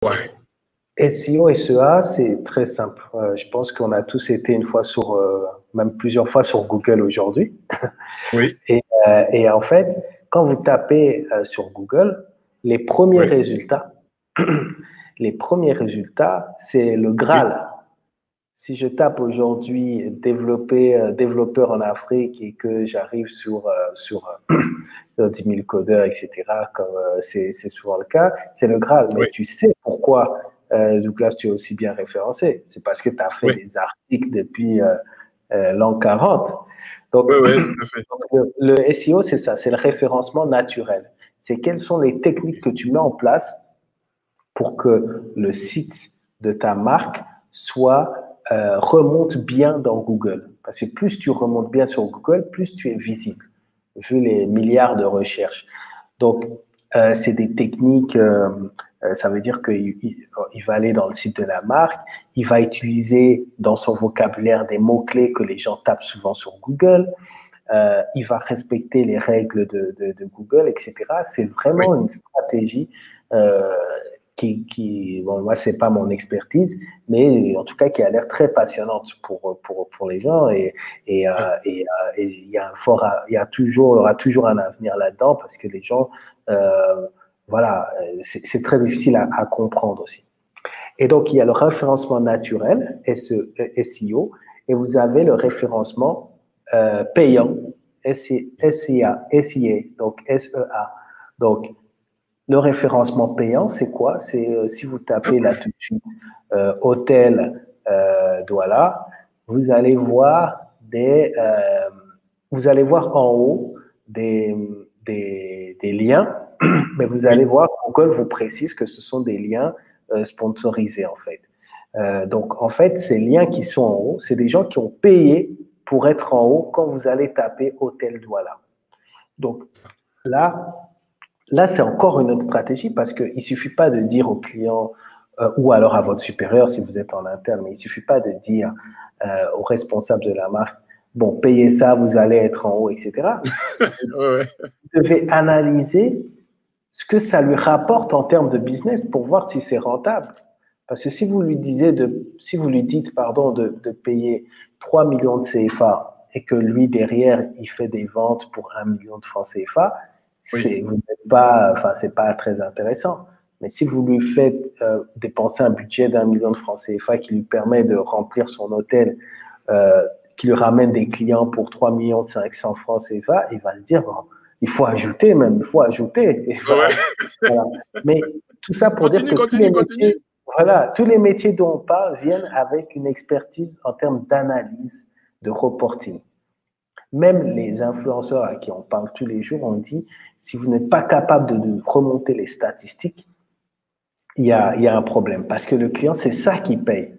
Ouais. SEO, SEA, c'est très simple. Je pense qu'on a tous été une fois sur, même plusieurs fois sur Google aujourd'hui. Oui. Et en fait, quand vous tapez sur Google, les premiers Oui. résultats, les premiers résultats, c'est le Oui. Graal. Si je tape aujourd'hui développeur en Afrique et que j'arrive sur 10 000 codeurs, etc., comme c'est souvent le cas, c'est le Graal. Mais Oui. tu sais pourquoi, Douglas, tu es aussi bien référencé. C'est parce que tu as fait Oui. des articles depuis l'an 40. Donc, Oui, oui, tout à fait. le SEO, c'est ça, c'est le référencement naturel. C'est quelles sont les techniques que tu mets en place pour que le site de ta marque remonte bien dans Google. Parce que plus tu remontes bien sur Google, plus tu es visible, vu les milliards de recherches. Donc, c'est des techniques, ça veut dire qu'il va aller dans le site de la marque, il va utiliser dans son vocabulaire des mots-clés que les gens tapent souvent sur Google, il va respecter les règles de Google, etc. C'est vraiment Oui. une stratégie bon, moi, c'est pas mon expertise, mais en tout cas, qui a l'air très passionnante pour les gens et il y a il y aura toujours un avenir là-dedans parce que les gens, voilà, c'est très difficile à comprendre aussi. Et donc, il y a le référencement naturel, SEO, et vous avez le référencement payant, SEA, donc SEA. Donc, le référencement payant, c'est quoi? C'est si vous tapez là tout de suite hôtel Douala, vous allez voir vous allez voir en haut des liens, mais vous allez Oui. voir, Google vous précise que ce sont des liens sponsorisés en fait. Donc en fait, ces liens qui sont en haut, c'est des gens qui ont payé pour être en haut quand vous allez taper hôtel Douala. Donc là, c'est encore une autre stratégie parce qu'il ne suffit pas de dire au client ou alors à votre supérieur si vous êtes en interne, mais il ne suffit pas de dire au responsable de la marque, bon, payez ça, vous allez être en haut, etc. Ouais. Vous devez analyser ce que ça lui rapporte en termes de business pour voir si c'est rentable. Parce que si vous lui dites pardon, de payer 3 millions de CFA et que lui, derrière, il fait des ventes pour 1 million de francs CFA, Oui. c'est pas très intéressant. Mais si vous lui faites dépenser un budget d'1 million de francs CFA qui lui permet de remplir son hôtel, qui lui ramène des clients pour 3 millions de 500 francs CFA, il va se dire, bon, il faut ajouter même, il faut ajouter. Voilà. Mais tout ça pour dire Continue, que continue, continue. tous les métiers dont on parle viennent avec une expertise en termes d'analyse, de reporting. Même les influenceurs à qui on parle tous les jours, on dit, si vous n'êtes pas capable de remonter les statistiques, il y a un problème. Parce que le client, c'est ça qui paye.